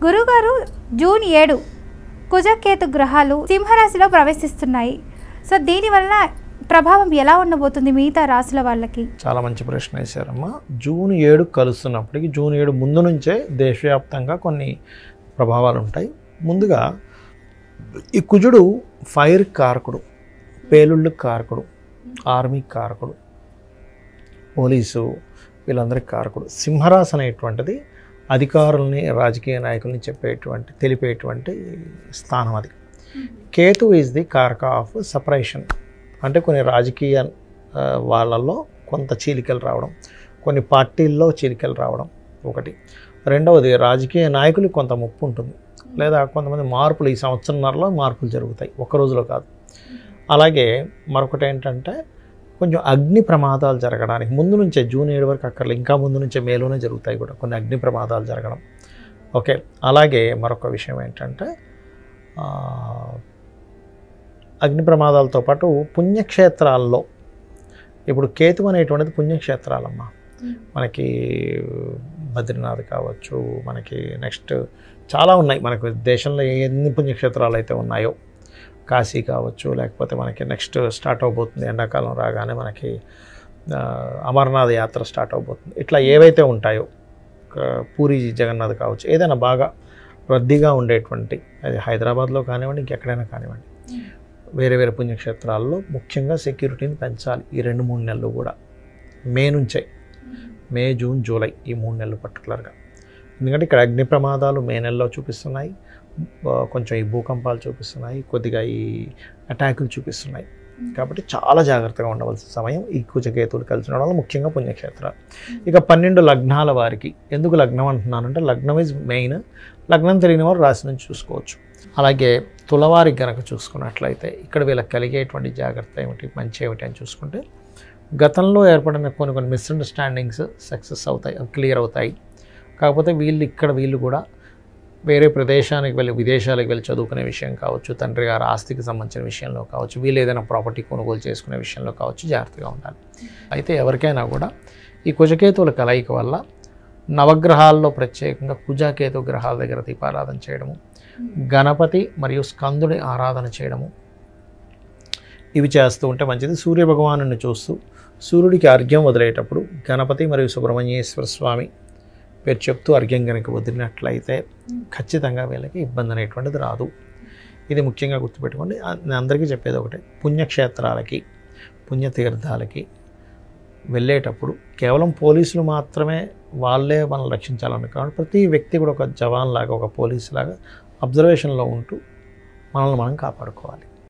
గురుగారు జూన్ 7 కుజకేతు గ్రహాలు సింహరాశిలో ప్రవేశిస్తున్నాయి. సో దీనివల్ల ప్రభావం ఎలా ఉండబోతుంది మిగతా రాశుల వాళ్ళకి? చాలా మంచి ప్రశ్న వేశారమ్మా. జూన్ 7 కలుస్తున్నప్పటికీ జూన్ 7 ముందు నుంచే దేశవ్యాప్తంగా కొన్ని ప్రభావాలు ఉంటాయి. ముందుగా ఈ కుజుడు ఫైర్ కారకుడు, పేలుళ్ళు కారకుడు, ఆర్మీ కారకుడు, పోలీసు, వీళ్ళందరికీ కారకుడు. సింహరాశి అనేటువంటిది అధికారులని, రాజకీయ నాయకుల్ని తెలిపేటువంటి స్థానం అది. కేతు ఈజ్ ది కారక ఆఫ్ సపరేషన్, అంటే కొన్ని రాజకీయ వాళ్ళల్లో కొంత చీలికలు రావడం, కొన్ని పార్టీల్లో చీలికలు రావడం ఒకటి. రెండవది రాజకీయ నాయకులకు కొంత ముప్పు ఉంటుంది, లేదా కొంతమంది మార్పులు, ఈ సంవత్సరంన్నరలో మార్పులు జరుగుతాయి, ఒక్క రోజులో కాదు. అలాగే మరొకటి ఏంటంటే కొంచెం అగ్ని ప్రమాదాలు జరగడానికి ముందు నుంచే, జూన్ 7 వరకు అక్కర్లే, ఇంకా ముందు నుంచే మేలోనే జరుగుతాయి కూడా కొన్ని అగ్ని ప్రమాదాలు జరగడం. ఓకే. అలాగే మరొక విషయం ఏంటంటే అగ్ని ప్రమాదాలతో పాటు పుణ్యక్షేత్రాల్లో, ఇప్పుడు కేతు అనేటువంటిది పుణ్యక్షేత్రాలమ్మా. మనకి బద్రీనాథ్ కావచ్చు, మనకి నెక్స్ట్ చాలా ఉన్నాయి, మనకు దేశంలో ఎన్ని పుణ్యక్షేత్రాలు అయితే ఉన్నాయో, కాశీ కావచ్చు, లేకపోతే మనకి నెక్స్ట్ స్టార్ట్ అవబోతుంది ఎండాకాలం రాగానే మనకి అమర్నాథ్ యాత్ర స్టార్ట్ అవబోతుంది. ఇట్లా ఏవైతే ఉంటాయో, పూరి జగన్నాథ్ కావచ్చు, ఏదైనా బాగా రద్దీగా ఉండేటువంటి, అది హైదరాబాద్లో కానివ్వండి, ఇంకెక్కడైనా కానివ్వండి, వేరే వేరే పుణ్యక్షేత్రాల్లో ముఖ్యంగా సెక్యూరిటీని పెంచాలి ఈ 2-3 నెలలు కూడా. మే నుంచే, మే, జూన్, జూలై, ఈ 3 నెలలు పర్టికులర్గా. ఎందుకంటే ఇక్కడ అగ్ని ప్రమాదాలు మే నెలలో చూపిస్తున్నాయి, కొంచెం ఈ భూకంపాలు చూపిస్తున్నాయి, కొద్దిగా ఈ అటాకులు చూపిస్తున్నాయి. కాబట్టి చాలా జాగ్రత్తగా ఉండవలసిన సమయం ఈ కుజకేతువులు కలిసిన వల్ల, ముఖ్యంగా పుణ్యక్షేత్రాలు. ఇక 12 లగ్నాల వారికి, ఎందుకు లగ్నం అంటున్నానంటే లగ్నం ఈజ్ మెయిన్. లగ్నం తెలియని వారు రాశి నుంచి చూసుకోవచ్చు. అలాగే తులవారికి కనుక చూసుకున్నట్లయితే ఇక్కడ వీళ్ళకి కలిగేటువంటి జాగ్రత్త ఏమిటి, మంచి ఏమిటి అని చూసుకుంటే, గతంలో ఏర్పడిన కొన్ని మిస్అండర్స్టాండింగ్స్ సక్సెస్ అవుతాయి, క్లియర్ అవుతాయి. కాకపోతే వీళ్ళు కూడా వేరే ప్రదేశానికి వెళ్ళి, విదేశాలకు వెళ్ళి చదువుకునే విషయం కావచ్చు, తండ్రి గారి ఆస్తికి సంబంధించిన విషయంలో కావచ్చు, వీళ్ళు ఏదైనా ప్రాపర్టీ కొనుగోలు చేసుకునే విషయంలో కావచ్చు, జాగ్రత్తగా ఉండాలి. అయితే ఎవరికైనా కూడా ఈ కుజకేతువుల కలయిక వల్ల నవగ్రహాల్లో ప్రత్యేకంగా కుజకేతు గ్రహాల దగ్గర దీపారాధన చేయడము, గణపతి మరియు స్కందుడి ఆరాధన చేయడము, ఇవి చేస్తూ ఉంటే మంచిది. సూర్య భగవాను చూస్తూ సూర్యుడికి అర్ఘ్యం వదిలేటప్పుడు గణపతి మరియు సుబ్రహ్మణ్యేశ్వర స్వామి పేరు చెప్తూ అర్ఘ్యం కనుక వదిలినట్లయితే ఖచ్చితంగా వీళ్ళకి ఇబ్బంది అనేటువంటిది రాదు. ఇది ముఖ్యంగా గుర్తుపెట్టుకోండి. నేను అందరికీ చెప్పేది ఒకటే, పుణ్యక్షేత్రాలకి, పుణ్యతీర్థాలకి వెళ్ళేటప్పుడు కేవలం పోలీసులు మాత్రమే వాళ్ళే మనల్ని రక్షించాలని కాదు, ప్రతి వ్యక్తి కూడా ఒక జవాన్ లాగా, ఒక పోలీసు లాగా అబ్జర్వేషన్లో ఉంటూ మనల్ని మనం కాపాడుకోవాలి.